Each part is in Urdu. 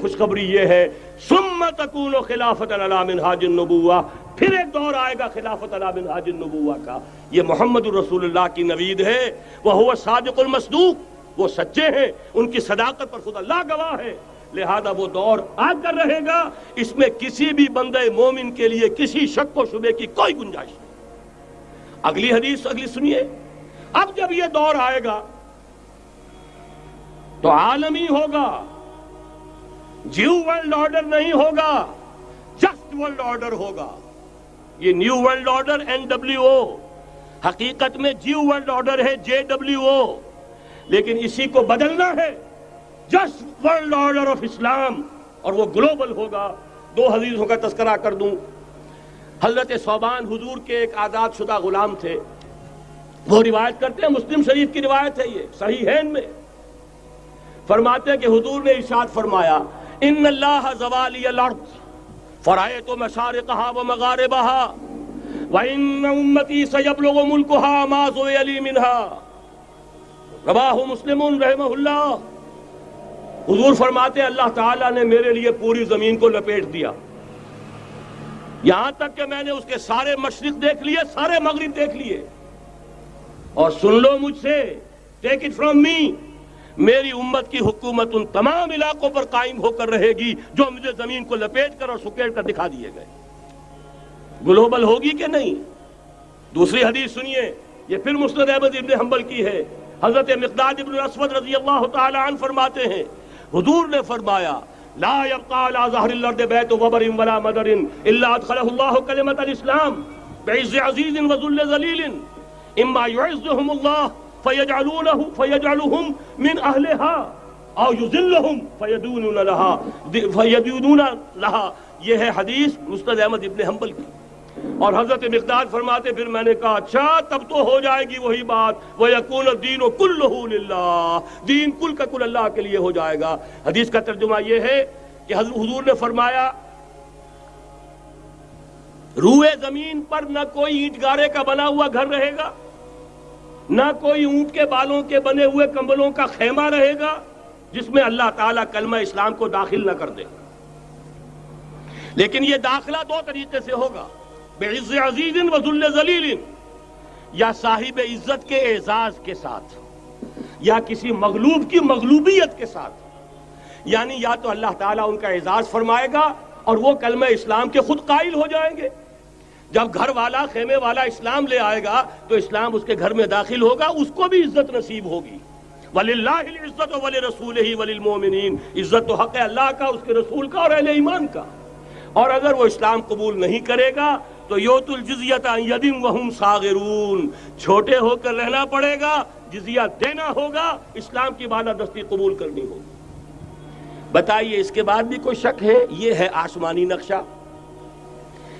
خوشخبری یہ ہے ثم تکون خلافۃ علی منہاج النبوہ، پھر ایک دور آئے گا خلافت علی منہاج النبوہ کا۔ یہ محمد الرسول اللہ کی نوید ہے، وہو صادق المصدوق، وہ سچے ہیں، ان کی صداقت پر خود اللہ گواہ ہے، لہذا وہ دور آ کر رہے گا، اس میں کسی بھی بندہ مومن کے لیے کسی شک و شبے کی کوئی گنجائش نہیں۔ اگلی حدیث اگلی سنیے، اب جب یہ دور آئے گا تو عالمی ہوگا، جیو ورلڈ آرڈر نہیں ہوگا، جسٹ ورلڈ آرڈر ہوگا۔ یہ نیو ورلڈ آرڈر NWO، حقیقت میں جیو ورلڈ آرڈر ہے JWO، لیکن اسی کو بدلنا ہے جسٹ ورلڈ آرڈر آف اسلام، اور وہ گلوبل ہوگا۔ دو حدیثوں کا تذکرہ کر دوں۔ حضرت ثوبان حضور کے ایک آزاد شدہ غلام تھے، وہ روایت کرتے ہیں، مسلم شریف کی روایت ہے، یہ صحیحین میں فرماتے ہیں کہ حضور نے ارشاد فرمایا ان اللہ زوالی الارض فرأیت مشارقها ومغاربها وان امتی سیبلغ ملکها ما زوی لی منها، رواہ مسلم رحمہ اللہ۔ حضور فرماتے ہیں اللہ تعالیٰ نے میرے لیے پوری زمین کو لپیٹ دیا، یہاں تک کہ میں نے اس کے سارے مشرق دیکھ لیے، سارے مغرب دیکھ لیے، اور سن لو مجھ سے، ٹیک اٹ فرام می، میری امت کی حکومت ان تمام علاقوں پر قائم ہو کر رہے گی جو مجھے زمین کو لپیٹ کر اور سکیڑ کر دکھا دیے گئے۔ گلوبل ہوگی کہ نہیں؟ دوسری حدیث سنیے، یہ پھر مسند احمد ابن حنبل کی ہے۔ حضرت مقداد ابن اسود رضی اللہ تعالی عنہ فرماتے ہیں حضور نے فرمایا لا يبقى على ظهر الارض بيت وبر ولا مدر الا ادخله الله كلمة الاسلام بعز عزيز وذل ذليل اما يعزهم الله فيجعلهم من اهلها او يذلهم فيدونون لها۔ یہ ہے حدیث مسند احمد ابن حنبل کی۔ اور حضرت مقداد فرماتے پھر میں نے کہا اچھا تب تو ہو جائے گی وہی بات وَيَكُونَ الدِّينُ كُلُّهُ لِلَّهِ، دین کل کا کل اللہ کے لیے ہو جائے گا۔ حدیث کا ترجمہ یہ ہے کہ حضور نے فرمایا روئے زمین پر نہ کوئی اینٹ گارے کا بنا ہوا گھر رہے گا، نہ کوئی اونٹ کے بالوں کے بنے ہوئے کمبلوں کا خیمہ رہے گا جس میں اللہ تعالیٰ کلمہ اسلام کو داخل نہ کر دے۔ لیکن یہ داخلہ دو طریقے سے ہوگا، بعز عزیز و ذل ذلیل، یا صاحب عزت کے اعزاز کے ساتھ، یا کسی مغلوب کی مغلوبیت کے ساتھ، یعنی یا تو اللہ تعالیٰ ان کا اعزاز فرمائے گا اور وہ کلمہ اسلام کے خود قائل ہو جائیں گے۔ جب گھر والا خیمے والا اسلام لے آئے گا تو اسلام اس کے گھر میں داخل ہوگا، اس کو بھی عزت نصیب ہوگی۔ وَلِلَّهِ الْعِزَّةُ وَلِرَسُولِهِ وَلِلْمُؤْمِنِينَ، عزت تو حق ہے اللہ کا، اس کے رسول کا اور اہل ایمان کا۔ اور اگر وہ اسلام قبول نہیں کرے گا تو یوت الجزیۃ عن ید وہم صاغرون، چھوٹے ہو کر رہنا پڑے گا، جزیہ دینا ہوگا، اسلام کی بالادستی قبول کرنی ہوگی۔ بتائیے اس کے بعد بھی کوئی شک ہے؟ یہ ہے آسمانی نقشہ۔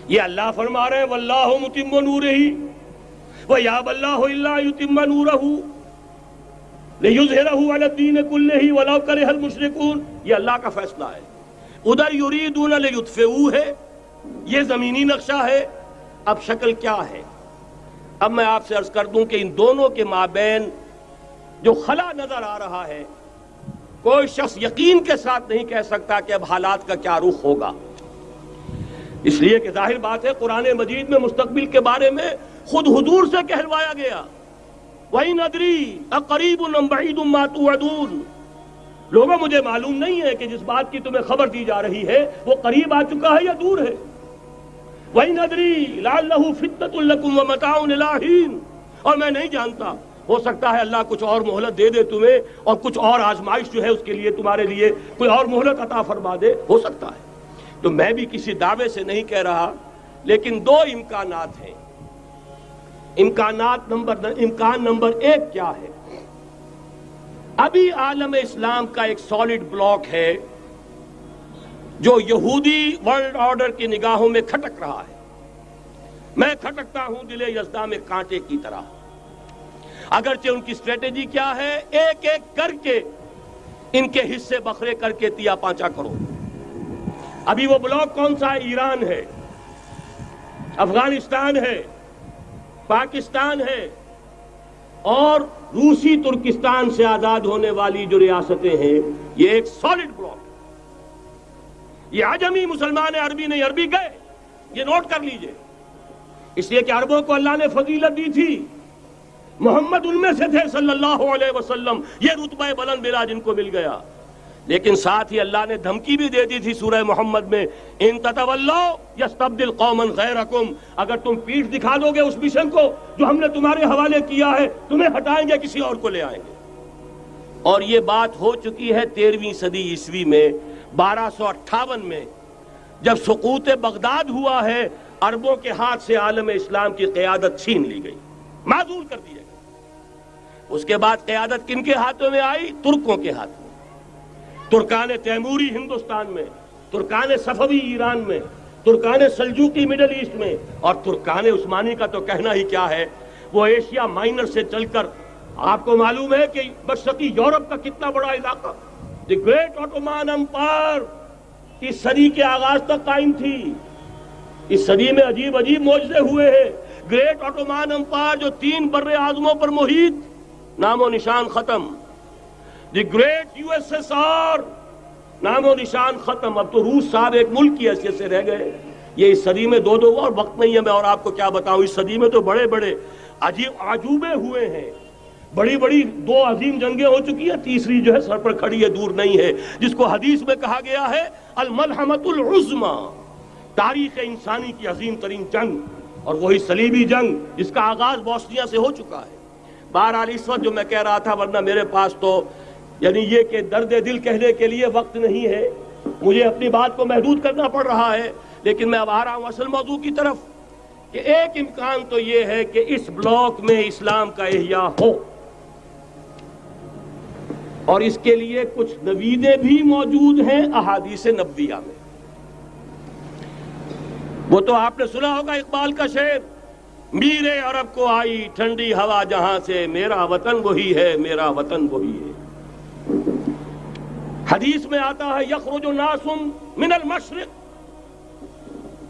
یہ اللہ فرما رہے ہیں واللہ متم نورہ ویابی اللہ الا یتم نورہ لیظہرہ علی الدین کلہ ولو کرہ المشرکون، یہ اللہ کا فیصلہ ہے۔ ادھر یریدون لیطفئوا ہے، یہ زمینی نقشہ ہے۔ اب شکل کیا ہے؟ اب میں آپ سے عرض کر دوں کہ ان دونوں کے مابین جو خلا نظر آ رہا ہے، کوئی شخص یقین کے ساتھ نہیں کہہ سکتا کہ اب حالات کا کیا رخ ہوگا، اس لیے کہ ظاہر بات ہے قرآن مجید میں مستقبل کے بارے میں خود حضور سے کہلوایا گیا وَإِنْ أَدْرِي أَقَرِيبٌ أَمْ بَعِيدٌ مَا تُوعَدُونَ۔ لوگوں مجھے معلوم نہیں ہے کہ جس بات کی تمہیں خبر دی جا رہی ہے وہ قریب آ چکا ہے یا دور ہے۔ وَإِنْ أَدْرِي لَعَلَّهُ فِتْنَةٌ لَكُمْ وَمَتَاعٌ إِلَىٰ حِينٍ، اور میں نہیں جانتا، ہو سکتا ہے اللہ کچھ اور مہلت دے دے تمہیں، اور کچھ اور آزمائش جو ہے اس کے لیے تمہارے لیے کوئی اور مہلت عطا فرما دے، ہو سکتا ہے۔ تو میں بھی کسی دعوے سے نہیں کہہ رہا، لیکن دو امکانات ہیں۔ امکان نمبر ایک کیا ہے؟ ابھی عالم اسلام کا ایک سالڈ بلاک ہے جو یہودی ورلڈ آرڈر کی نگاہوں میں کھٹک رہا ہے۔ میں کھٹکتا ہوں دل یزداں میں کانٹے کی طرح۔ اگرچہ ان کی اسٹریٹجی کیا ہے؟ ایک ایک کر کے ان کے حصے بکھرے کر کے تیا پانچا کرو۔ ابھی وہ بلاک کون سا ہے؟ ایران ہے، افغانستان ہے، پاکستان ہے، اور روسی ترکستان سے آزاد ہونے والی جو ریاستیں ہیں، یہ ایک سالڈ بلاک۔ یہ عجمی مسلمان عربی نہیں، عربی گئے، یہ نوٹ کر لیجئے، اس لیے کہ عربوں کو اللہ نے فضیلت دی تھی، محمد ان میں سے تھے صلی اللہ علیہ وسلم، یہ رتبہ بلند ملا جن کو مل گیا، لیکن ساتھ ہی اللہ نے دھمکی بھی دے دی تھی سورہ محمد میں، ان تتولوا یستبدل قوما غیرکم، اگر تم پیٹھ دکھا دو گے اس مشن کو جو ہم نے تمہارے حوالے کیا ہے، تمہیں ہٹائیں گے، کسی اور کو لے آئیں گے۔ اور یہ بات ہو چکی ہے 13ویں صدی عیسوی میں، 1258 میں جب سقوط بغداد ہوا ہے، عربوں کے ہاتھ سے عالم اسلام کی قیادت چھین لی گئی، معزول کر دیا گیا۔ اس کے بعد قیادت کن کے ہاتھوں میں آئی؟ ترکوں کے ہاتھوں، ترکان تیموری ہندوستان میں، ترکان صفوی ایران میں، ترکان سلجوقی مڈل ایسٹ میں، اور ترکان عثمانی کا تو کہنا ہی کیا ہے، وہ ایشیا مائنر سے چل کر آپ کو معلوم ہے کہ مشرقی یورپ کا کتنا بڑا علاقہ، دی گریٹ آٹومان امپائر اس صدی کے آغاز تک قائم تھی۔ اس صدی میں عجیب عجیب معجزے ہوئے ہیں۔ گریٹ آٹومان امپائر جو 3 بر اعظموں پر محیط، نام و نشان ختم۔ The great U S S R, نام و نشان ختم۔ اب تو روس صاحب ایک ملک کی حیثیت سے رہ گئے۔ یہ اس صدی میں دو اور وقت نہیں ہے میں اور آپ کو کیا بتاؤں، اس صدی میں تو بڑے بڑے عجیب عجوبے ہوئے ہیں، بڑی بڑی 2 عظیم جنگیں ہو چکی ہیں، تیسری جو ہے سر پر کھڑی ہے، دور نہیں ہے، جس کو حدیث میں کہا گیا ہے الملحمۃ العظمی، تاریخ انسانی کی عظیم ترین جنگ، اور وہی صلیبی جنگ جس کا آغاز بوسنیا سے ہو چکا ہے۔ بہرحال اس وقت جو میں کہہ رہا تھا، ورنہ میرے پاس تو یعنی یہ کہ درد دل کہنے کے لیے وقت نہیں ہے، مجھے اپنی بات کو محدود کرنا پڑ رہا ہے، لیکن میں اب آ رہا ہوں اصل موضوع کی طرف، کہ ایک امکان تو یہ ہے کہ اس بلاک میں اسلام کا احیاء ہو، اور اس کے لیے کچھ نویدیں بھی موجود ہیں احادیث نبویہ میں۔ وہ تو آپ نے سنا ہوگا اقبال کا شعر، میرے عرب کو آئی ٹھنڈی ہوا جہاں سے، میرا وطن وہی ہے، میرا وطن وہی ہے۔ حدیث میں آتا ہے یخرج الناس من المشرق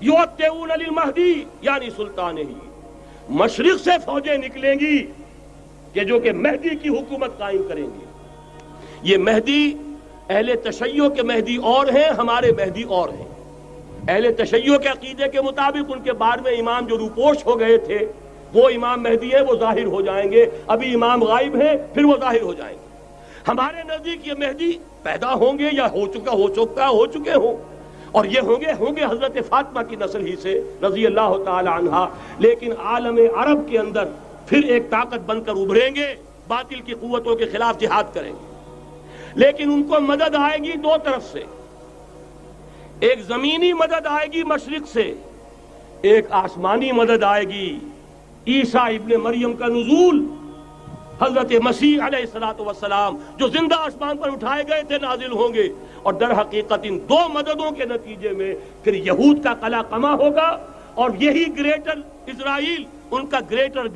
یؤتون للمہدی، یعنی سلطانہ، مشرق سے فوجیں نکلیں گی کہ جو کہ مہدی کی حکومت قائم کریں گی۔ یہ مہدی اہل تشیع کے مہدی اور ہیں، ہمارے مہدی اور ہیں۔ اہل تشیع کے عقیدے کے مطابق ان کے 12ویں امام جو روپوش ہو گئے تھے وہ امام مہدی ہیں، وہ ظاہر ہو جائیں گے، ابھی امام غائب ہیں، پھر وہ ظاہر ہو جائیں گے۔ ہمارے نزدیک یہ مہدی پیدا ہوں گے یا ہو چکے ہوں، اور یہ ہوں گے حضرت فاطمہ کی نسل ہی سے رضی اللہ تعالی عنہا، لیکن عالم عرب کے اندر پھر ایک طاقت بن کر ابھریں گے، باطل کی قوتوں کے خلاف جہاد کریں گے، لیکن ان کو مدد آئے گی 2 طرف سے، ایک زمینی مدد آئے گی مشرق سے، ایک آسمانی مدد آئے گی، عیسیٰ ابن مریم کا نزول، حضرت مسیح علیہ السلام جو زندہ آسمان پر اٹھائے گئے تھے نازل ہوں گے، اور در حقیقت ان 2 مددوں کے نتیجے میں پھر یہود کا قلعہ قمع ہوگا، اور یہی گریٹر اسرائیل ان کا گریٹر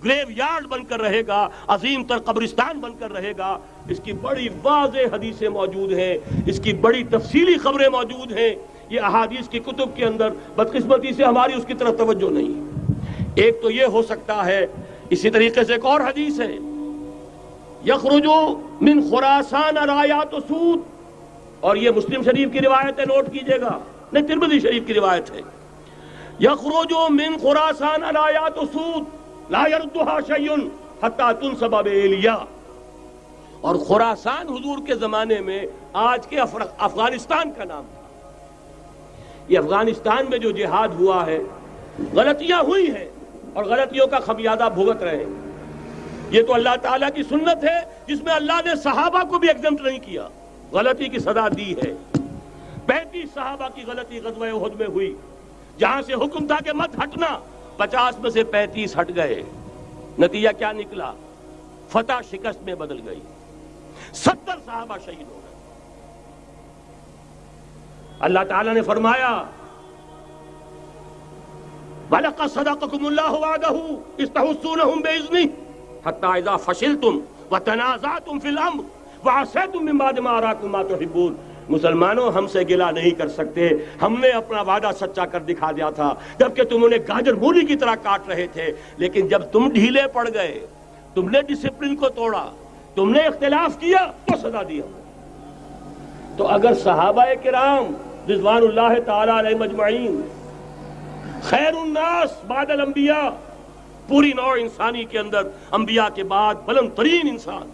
گریو یارڈ بن کر رہے گا، عظیم تر قبرستان بن کر رہے گا۔ اس کی بڑی واضح حدیثیں موجود ہیں، اس کی بڑی تفصیلی خبریں موجود ہیں، یہ احادیث کی کتب کے اندر، بدقسمتی سے ہماری اس کی طرف توجہ نہیں۔ ایک تو یہ ہو سکتا ہے، اسی طریقے سے ایک اور حدیث ہے، یخرج من خراسان رایات سود، اور یہ مسلم شریف کی روایت ہے، نوٹ کیجئے گا، نہیں ترمذی شریف کی روایت ہے، یخرج من خراسان رایات سود لا يردها شيء حتى تنصب بإيلیا، اور خراسان حضور کے زمانے میں آج کے افغانستان کا نام تھا۔ یہ افغانستان میں جو جہاد ہوا ہے، غلطیاں ہوئی ہیں اور غلطیوں کا خمیازہ بھگت رہے ہیں۔ یہ تو اللہ تعالیٰ کی سنت ہے جس میں اللہ نے صحابہ کو بھی ایگزمپٹ نہیں کیا، غلطی کی سزا دی ہے۔ 35 صحابہ کی غلطی غزوہ احد میں ہوئی، جہاں سے حکم تھا کہ مت ہٹنا، 50 میں سے 35 ہٹ گئے، نتیجہ کیا نکلا؟ فتح شکست میں بدل گئی، 70 صحابہ شہید ہو گئے۔ اللہ تعالیٰ نے فرمایا وَلَقَدْ صَدَقَكُمُ اللَّهُ وَعْدَهُ إِذْ تَحُسُّونَهُم بِإِذْنِهِ حَتَّىٰ إِذَا فَشِلْتُمْ وَتَنَازَعْتُمْ فِي الْأَمْرِ وَعَصَيْتُم مِّن بَعْدِ مَا أَرَاكُم مَّا تُحِبُّونَ۔ مسلمانوں، ہم سے گلہ نہیں کر سکتے، ہم نے اپنا وعدہ سچا کر دکھا دیا تھا، جبکہ تم انہیں گاجر مولی کی طرح کاٹ رہے تھے، لیکن جب تم ڈھیلے پڑ گئے، تم نے ڈسپلن کو توڑا، تم نے اختلاف کیا، تو سزا دی ہم نے۔ تو اگر صحابہ کرام رضوان اللہ تعالی علیہم اجمعین، خیر الناس بعد الانبیاء، پوری نوع انسانی کے اندر انبیاء کے بعد بلند ترین انسان،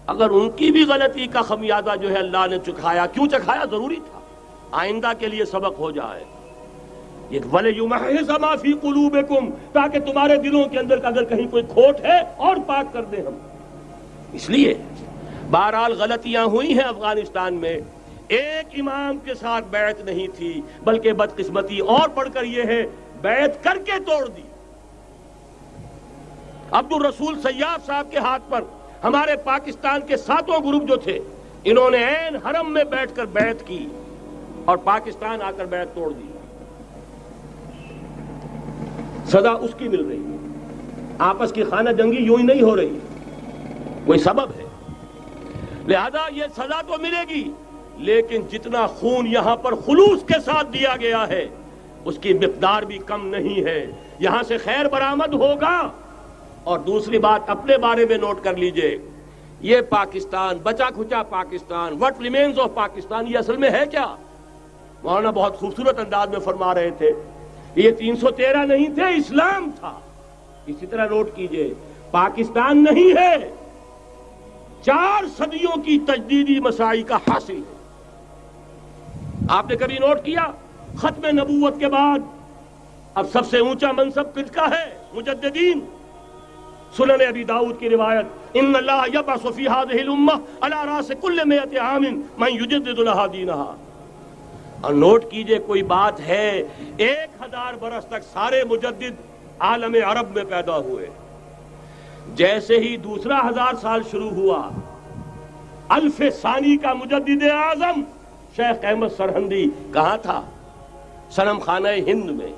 اگر ان کی بھی غلطی کا خمیازہ جو ہے اللہ نے چکھایا، کیوں چکھایا؟ ضروری تھا، آئندہ کے لیے سبق ہو جائے۔ یہ وَلِيُمَحِّصَ مَا فِي قُلُوبِكُمْ، تاکہ تمہارے دلوں کے اندر اگر کہیں کوئی کھوٹ ہے اور پاک کر دیں ہم۔ اس لیے بہرحال غلطیاں ہوئی ہیں افغانستان میں، ایک امام کے ساتھ بیعت نہیں تھی، بلکہ بدقسمتی اور بڑھ کر یہ ہے بیعت کر کے توڑ دی۔ عبد الرسول سیاف صاحب کے ہاتھ پر ہمارے پاکستان کے 7 گروپ جو تھے، انہوں نے عین حرم میں بیٹھ کر بیعت کی اور پاکستان آ کر بیعت توڑ دی۔ سزا اس کی مل رہی ہے، آپس کی خانہ جنگی یوں ہی نہیں ہو رہی، کوئی سبب ہے، لہذا یہ سزا تو ملے گی، لیکن جتنا خون یہاں پر خلوص کے ساتھ دیا گیا ہے اس کی مقدار بھی کم نہیں ہے، یہاں سے خیر برآمد ہوگا۔ اور دوسری بات اپنے بارے میں نوٹ کر لیجئے، یہ پاکستان، بچا کھچا Pakistan, what remains of Pakistan, یہ اصل میں ہے کیا؟ مولانا بہت خوبصورت انداز میں فرما رہے تھے، یہ 313 نہیں تھے، اسلام تھا۔ اسی طرح نوٹ کیجئے، پاکستان نہیں ہے، 4 صدیوں کی تجدیدی مساعی کا حاصل ہے۔ آپ نے کبھی نوٹ کیا ختم نبوت کے بعد اب سب سے اونچا منصب کس کا ہے؟ مجددین۔ سنن ابی داؤد کی روایت، ان اللہ یبعث فی هذه الامہ علی راس کل 100 عام من یجدد لها دینها۔ اور نوٹ کیجئے، کوئی بات ہے 1000 برس تک سارے مجدد عالم عرب میں پیدا ہوئے، جیسے ہی دوسرا 1000 سال شروع ہوا، الف ثانی کا مجدد اعظم شیخ احمد سرہندی کہاں تھا؟ صنم خانہ ہند میں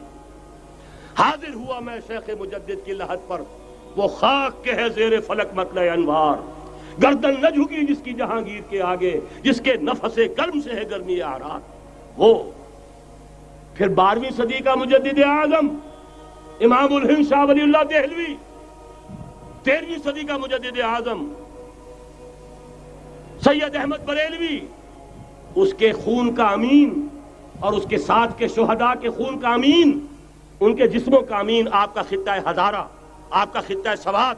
حاضر ہوا۔ میں شیخ مجدد کی لحد پر، وہ خاک کے ہے زیر فلک مطلع انوار، گردن نہ جھکی جس کی جہانگیر کے آگے، جس کے نفس گرم سے ہے گرمی آرات، وہ پھر 12ویں صدی کا مجدد اعظم امام الہند شاہ ولی اللہ دہلوی، 13ویں صدی کا مجدد اعظم سید احمد بریلوی، اس کے خون کا امین اور اس کے ساتھ کے شہداء کے خون کا امین، ان کے جسموں کا امین، آپ کا خطہ ہزارہ، آپ کا خطہ سوات،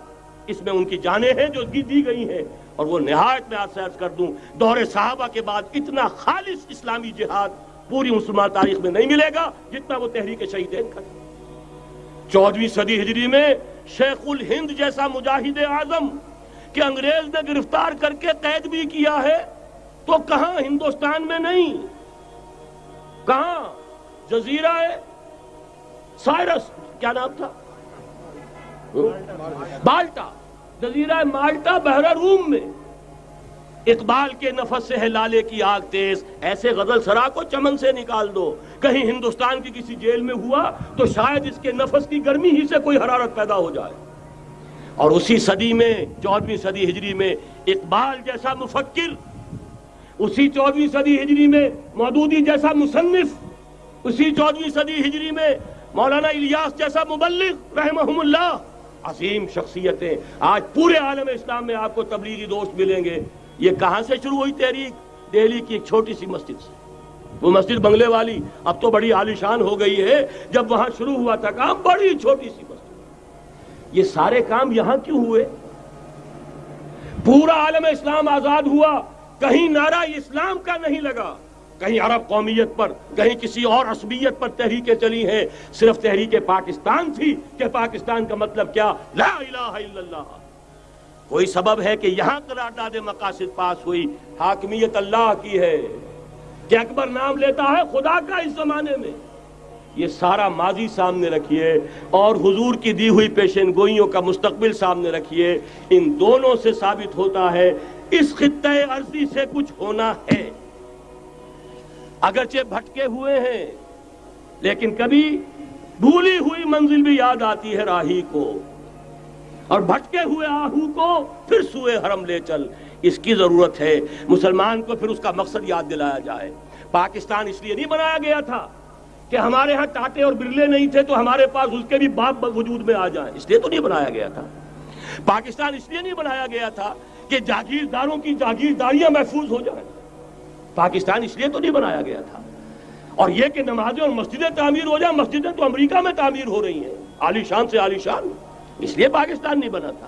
اس میں ان کی جانیں ہیں جو دی گئی ہیں۔ اور وہ نہایت میں آپ سے عرض کر دوں، دور صحابہ کے بعد اتنا خالص اسلامی جہاد پوری مسلمان تاریخ میں نہیں ملے گا جتنا وہ تحریک شہیدین کا۔ 14ویں صدی ہجری میں شیخ الہند جیسا مجاہد اعظم کہ انگریز نے گرفتار کر کے قید بھی کیا ہے، تو کہاں؟ ہندوستان میں نہیں، کہاں؟ جزیرہ سائرس، کیا نام تھا؟ بالٹا، جزیرہ مالٹا، بحر روم میں۔ اقبال کے نفس سے ہے لالے کی آگ تیز، ایسے غزل سرا کو چمن سے نکال دو۔ کہیں ہندوستان کی کسی جیل میں ہوا تو شاید اس کے نفس کی گرمی ہی سے کوئی حرارت پیدا ہو جائے۔ اور اسی صدی میں، 14ویں صدی ہجری میں، اقبال جیسا مفکر، اسی 14ویں صدی ہجری میں مودودی جیسا مصنف، اسی 14ویں صدی ہجری میں مولانا الیاس جیسا مبلغ رحمہم اللہ، عظیم شخصیتیں آج پورے عالم اسلام میں آپ کو تبلیغی دوست ملیں گے۔ یہ کہاں سے شروع ہوئی تحریک؟ دہلی کی ایک چھوٹی سی مسجد سے، وہ مسجد بنگلے والی اب تو بڑی عالیشان ہو گئی ہے، جب وہاں شروع ہوا تھا کام بڑی چھوٹی سی مسجد۔ یہ سارے کام یہاں کیوں ہوئے؟ پورا عالم اسلام آزاد ہوا، کہیں نعرہ اسلام کا نہیں لگا، کہیں عرب قومیت پر، کہیں کسی اور عصبیت پر تحریکیں چلی ہیں، صرف تحریک پاکستان تھی کہ پاکستان کا مطلب کیا؟ لا الہ الا اللہ۔ کوئی سبب ہے کہ یہاں قرارداد مقاصد پاس ہوئی، حاکمیت اللہ کی ہے، کہ اکبر نام لیتا ہے خدا کا اس زمانے میں۔ یہ سارا ماضی سامنے رکھیے اور حضور کی دی ہوئی پیشن گوئیوں کا مستقبل سامنے رکھیے، ان دونوں سے ثابت ہوتا ہے اس خطہ ارضی سے کچھ ہونا ہے۔ اگرچہ بھٹکے ہوئے ہیں، لیکن کبھی بھولی ہوئی منزل بھی یاد آتی ہے راہی کو، اور بھٹکے ہوئے آہو کو پھر سوئے حرم لے چل۔ اس کی ضرورت ہے مسلمان کو، پھر اس کا مقصد یاد دلایا جائے۔ پاکستان اس لیے نہیں بنایا گیا تھا کہ ہمارے ہاں ٹاٹے اور برلے نہیں تھے تو ہمارے پاس اس کے بھی باپ وجود میں آ جائیں، اس لیے تو نہیں بنایا گیا تھا۔ پاکستان اس لیے نہیں بنایا گیا تھا کہ جاگیرداروں کی جاگیرداریاں محفوظ ہو جائیں، پاکستان اس لیے تو نہیں بنایا گیا تھا اور یہ کہ نمازیں اور مسجدیں تعمیر ہو جائیں، مسجدیں تو امریکہ میں تعمیر ہو رہی ہیں، عالی شان سے عالی شان، اس لیے پاکستان نہیں بنا تھا۔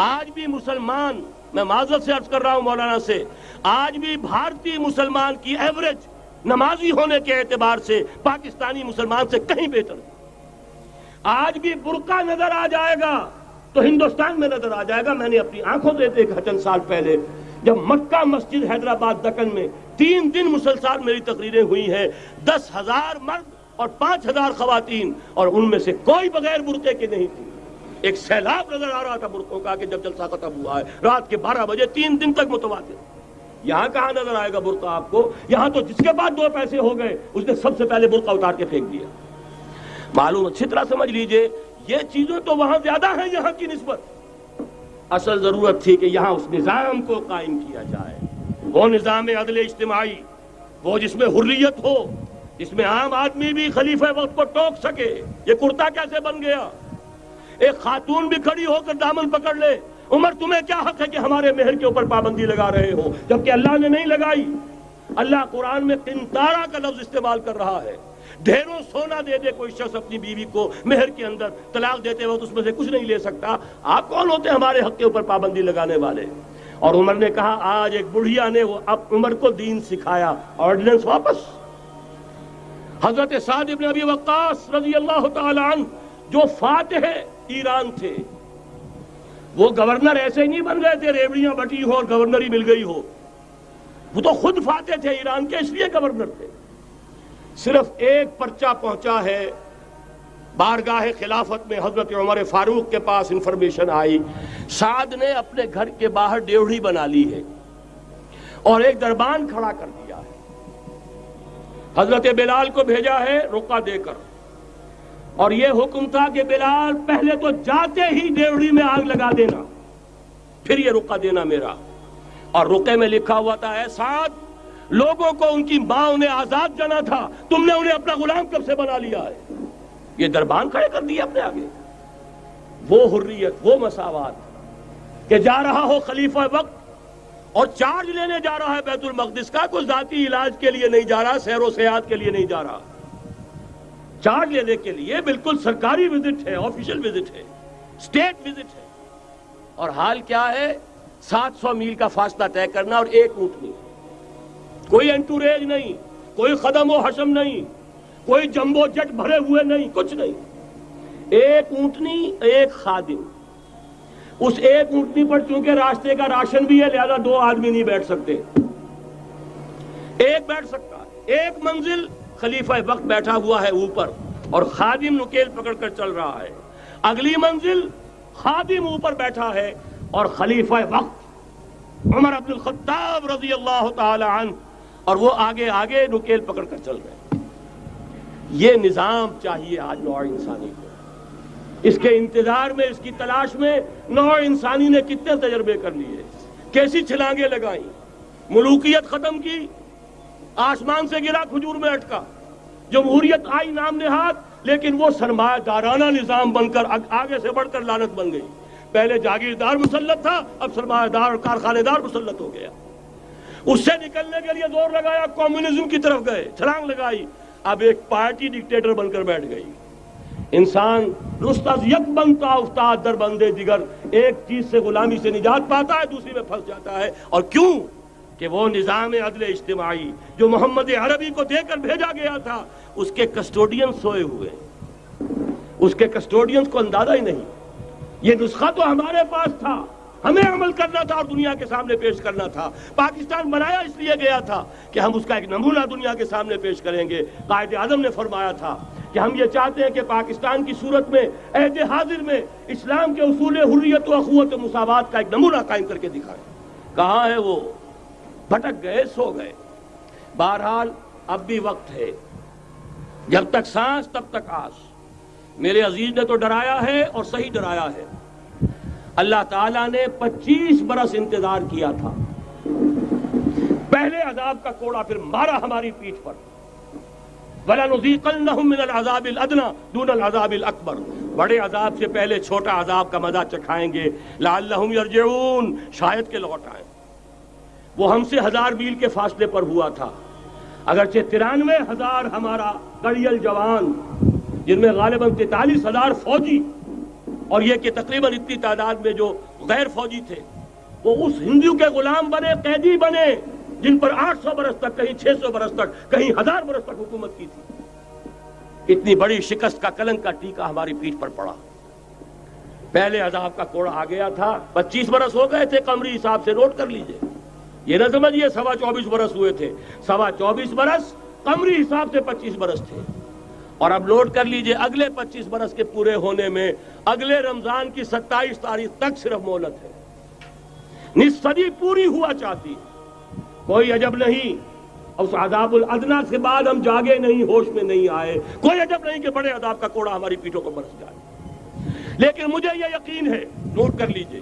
آج بھی مسلمان، میں معذرت سے عرض کر رہا ہوں مولانا سے، آج بھی بھارتی مسلمان کی ایوریج نمازی ہونے کے اعتبار سے پاکستانی مسلمان سے کہیں بہتر ہے۔ آج بھی برقع نظر آ جائے گا تو ہندوستان میں نظر آ جائے گا۔ میں نے اپنی آنکھوں سے دیکھا چند سال پہلے، جب مکہ مسجد حیدرآباد دکن میں 3 دن مسلسل میری تقریریں ہوئی ہیں، 10,000 مرد اور 5,000 خواتین، اور ان میں سے کوئی بغیر برقعے کے نہیں تھی۔ ایک سیلاب نظر آ رہا تھا برقعوں کا کہ جب جلسہ ختم ہوا ہے رات کے 12 بجے 3 دن تک متواتر۔ یہاں کہاں نظر آئے گا برقع آپ کو؟ یہاں تو جس کے بعد 2 پیسے ہو گئے اس نے سب سے پہلے برقع اتار کے پھینک دیا۔ معلوم اچھی طرح سمجھ لیجئے، یہ چیزیں تو وہاں زیادہ ہیں یہاں کی نسبت۔ اصل ضرورت تھی کہ یہاں اس نظام کو قائم کیا جائے، وہ نظام عدل اجتماعی، وہ جس میں حریت ہو، جس میں عام آدمی بھی خلیفہ وقت کو ٹوک سکے۔ یہ کرتا کیسے بن گیا؟ ایک خاتون بھی کھڑی ہو کر دامن پکڑ لے، عمر تمہیں کیا حق ہے کہ ہمارے مہر کے اوپر پابندی لگا رہے ہو، جبکہ اللہ نے نہیں لگائی۔ اللہ قرآن میں قنطارہ کا لفظ استعمال کر رہا ہے۔ ڈھیروں سونا دے دے کوئی شخص اپنی بیوی کو مہر کے اندر، طلاق دیتے وقت اس میں سے کچھ نہیں لے سکتا۔ آپ کون ہوتے ہیں ہمارے حق کے اوپر پابندی لگانے والے؟ اور عمر نے کہا، آج ایک بڑھیا نے اب عمر کو دین سکھایا، آرڈیننس واپس۔ حضرت سعد بن ابی وقاص رضی اللہ تعالی عنہ جو فاتح ایران تھے، وہ گورنر ایسے ہی نہیں بن گئے تھے ریوڑیاں بٹی ہو اور گورنری مل گئی ہو، وہ تو خود فاتح تھے ایران کے، اس لیے گورنر تھے۔ صرف ایک پرچہ پہنچا ہے بارگاہ خلافت میں، حضرت عمر فاروق کے پاس انفارمیشن آئی، سعد نے اپنے گھر کے باہر ڈیوڑی بنا لی ہے اور ایک دربان کھڑا کر دیا ہے۔ حضرت بلال کو بھیجا ہے رقعہ دے کر، اور یہ حکم تھا کہ بلال پہلے تو جاتے ہی ڈیوڑی میں آگ لگا دینا، پھر یہ رقعہ دینا میرا۔ اور رقعے میں لکھا ہوا تھا، اے سعد، لوگوں کو ان کی ماں نے آزاد جانا تھا، تم نے انہیں اپنا غلام کب سے بنا لیا ہے؟ یہ دربان کھڑے کر دیے اپنے آگے۔ وہ حریت، وہ مساوات کہ جا رہا ہو خلیفہ وقت اور چارج لینے جا رہا ہے بیت المقدس کا، کوئی ذاتی علاج کے لیے نہیں جا رہا، سیر و سیاحت کے لیے نہیں جا رہا، چارج لینے کے لیے بالکل سرکاری وزٹ ہے، آفیشل وزٹ ہے، اسٹیٹ وزٹ ہے۔ اور حال کیا ہے؟ 700 میل کا فاصلہ طے کرنا اور ایک اونٹنی، کوئی انٹوریج نہیں، کوئی خدم و حشم نہیں، کوئی جمبو جٹ بھرے ہوئے نہیں، کچھ نہیں، ایک اونٹنی، ایک خادم۔ اس ایک اونٹنی پر چونکہ راستے کا راشن بھی ہے لہذا 2 آدمی نہیں بیٹھ سکتے، ایک بیٹھ سکتا ہے۔ ایک منزل خلیفہ وقت بیٹھا ہوا ہے اوپر اور خادم نکیل پکڑ کر چل رہا ہے، اگلی منزل خادم اوپر بیٹھا ہے اور خلیفہ وقت عمر بن الخطاب رضی اللہ تعالی عنہ اور وہ آگے آگے نکیل پکڑ کر چل رہے ہیں۔ یہ نظام چاہیے آج نوع انسانی کو۔ اس کے انتظار میں، اس کی تلاش میں نوع انسانی نے کتنے تجربے کر لیے، کیسی چھلانگیں لگائیں، ملوکیت ختم کی، آسمان سے گرا کھجور میں اٹکا، جمہوریت آئی نام نہاد، لیکن وہ سرمایہ دارانہ نظام بن کر آگے سے بڑھ کر لعنت بن گئی۔ پہلے جاگیردار مسلط تھا، اب سرمایہ دار اور کارخانے دار مسلط ہو گیا۔ اس سے نکلنے کے لیے زور لگایا، کمیونزم کی طرف گئے، چھلانگ لگائی، اب ایک پارٹی ڈکٹیٹر بن کر بیٹھ گئی۔ انسان رست از یک بنتا افتاد در بندے دیگر، ایک چیز سے غلامی سے نجات پاتا ہے، دوسری میں پھنس جاتا ہے۔ اور کیوں؟ کہ وہ نظام عدل اجتماعی جو محمد عربی کو دے کر بھیجا گیا تھا، اس کے کسٹوڈین سوئے ہوئے، اس کے کسٹوڈینز کو اندازہ ہی نہیں۔ یہ نسخہ تو ہمارے پاس تھا، ہمیں عمل کرنا تھا اور دنیا کے سامنے پیش کرنا تھا۔ پاکستان بنایا اس لیے گیا تھا کہ ہم اس کا ایک نمونہ دنیا کے سامنے پیش کریں گے۔ قائد اعظم نے فرمایا تھا کہ ہم یہ چاہتے ہیں کہ پاکستان کی صورت میں عہد حاضر میں اسلام کے اصول حریت و اخوت و مساوات کا ایک نمونہ قائم کر کے دکھائیں۔ کہاں ہے وہ؟ بھٹک گئے، سو گئے۔ بہرحال اب بھی وقت ہے، جب تک سانس تب تک آس۔ میرے عزیز نے تو ڈرایا ہے اور صحیح ڈرایا ہے۔ اللہ تعالیٰ نے 25 برس انتظار کیا تھا، پہلے عذاب کا کوڑا پھر مارا ہماری پیٹھ پر۔ وَلَنُذِيقَنَّهُم مِّنَ الْعَذَابِ الْأَدْنَىٰ دُونَ الْعَذَابِ الْأَكْبَرِ، بڑے عذاب سے پہلے چھوٹا عذاب کا مزہ چکھائیں گے، لَعَلَّهُمْ يَرْجِعُونَ، شاید کہ لوٹ آئیں۔ وہ ہم سے 1000 میل کے فاصلے پر ہوا تھا، اگرچہ 93,000 ہمارا کڑیل جوان، جن میں غالباً 43,000 فوجی اور یہ کہ تقریباً اتنی تعداد میں جو غیر فوجی تھے، وہ اس ہندو کے غلام بنے، قیدی بنے، جن پر 800 برس تک، کہیں 600 برس تک، کہیں 1000 برس تک حکومت کی تھی۔ اتنی بڑی شکست کا کلنک کا ٹیکا ہماری پیٹھ پر پڑا۔ پہلے عذاب کا کوڑا آ گیا تھا، 25 برس ہو گئے تھے قمری حساب سے، نوٹ کر لیجئے، یہ نہ سمجھیے 24.25 برس ہوئے تھے، 24.25 برس قمری حساب سے 25 برس تھے۔ اور اب نوٹ کر لیجئے اگلے 25 برس کے پورے ہونے میں اگلے رمضان کی 27 تاریخ تک صرف مہلت ہے، نصف صدی پوری ہوا چاہتی ہے۔ کوئی عجب نہیں اس عذاب الادنیٰ کے بعد ہم جاگے نہیں، ہوش میں نہیں آئے، کوئی عجب نہیں کہ بڑے عذاب کا کوڑا ہماری پیٹھوں کو برس جائے۔ لیکن مجھے یہ یقین ہے، نوٹ کر لیجئے،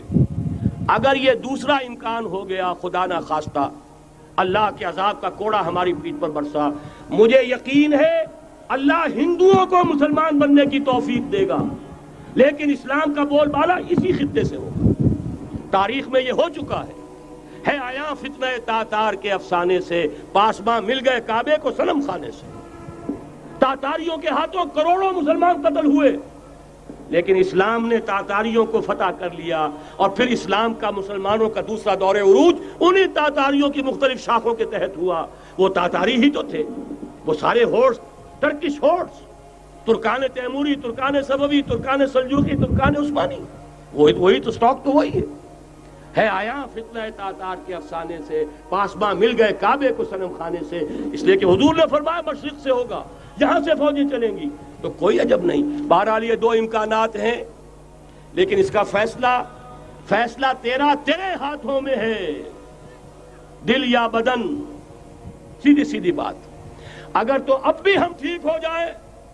اگر یہ دوسرا امکان ہو گیا، خدا نہ خواستہ اللہ کے عذاب کا کوڑا ہماری پیٹھ پر برسا، مجھے یقین ہے اللہ ہندوؤں کو مسلمان بننے کی توفیق دے گا، لیکن اسلام کا بول بالا اسی خطے سے ہوگا۔ تاریخ میں یہ ہو چکا ہے آیا فتنہ تاتار کے افسانے سے، پاسباں مل گئے کعبے کو صنم خانے سے۔ تاتاریوں کے ہاتھوں کروڑوں مسلمان قتل ہوئے، لیکن اسلام نے تاتاریوں کو فتح کر لیا، اور پھر اسلام کا مسلمانوں کا دوسرا دور عروج انہی تاتاریوں کی مختلف شاخوں کے تحت ہوا۔ وہ تاتاری ہی تو تھے، وہ سارے ہورس، ٹرکش ہورس، ترکان تیموری، ترکان صفوی، ترکان سلجوقی، ترکان عثمانی، وہی تو سٹاک تو وہی ہے آیا فتنہ تاتار کے افسانے سے، پاسباں مل گئے کعبے کو صنم خانے سے، اس لیے کہ حضور نے فرمایا مشرق سے ہوگا، یہاں سے فوجیں چلیں گی، تو کوئی عجب نہیں۔ بہرحال یہ دو امکانات ہیں، لیکن اس کا فیصلہ تیرے ہاتھوں میں ہے، دل یا بدن، سیدھی بات۔ اگر تو اب بھی ہم ٹھیک ہو جائیں،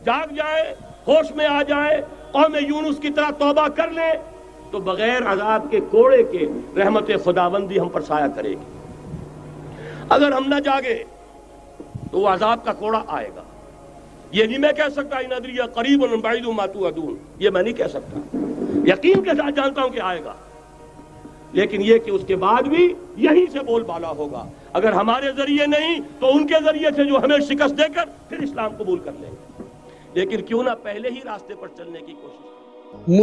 جاگ جائیں، ہوش میں آ جائیں، قوم یونس کی طرح توبہ کر لیں، تو بغیر عذاب کے کوڑے کے رحمت خداوندی ہم پر سایہ کرے گی۔ اگر ہم نہ جاگے تو وہ عذاب کا کوڑا آئے گا۔ یہ نہیں میں کہہ سکتا ان ادری قریب بعید ما توعدون، یہ میں نہیں کہہ سکتا، یقین کے ساتھ جانتا ہوں کہ آئے گا، لیکن یہ کہ اس کے بعد بھی یہیں سے بول بالا ہوگا۔ اگر ہمارے ذریعے نہیں تو ان کے ذریعے سے، جو ہمیں شکست دے کر پھر اسلام قبول کر لیں گے، لیکن کیوں نہ پہلے ہی راستے پر چلنے کی کوشش۔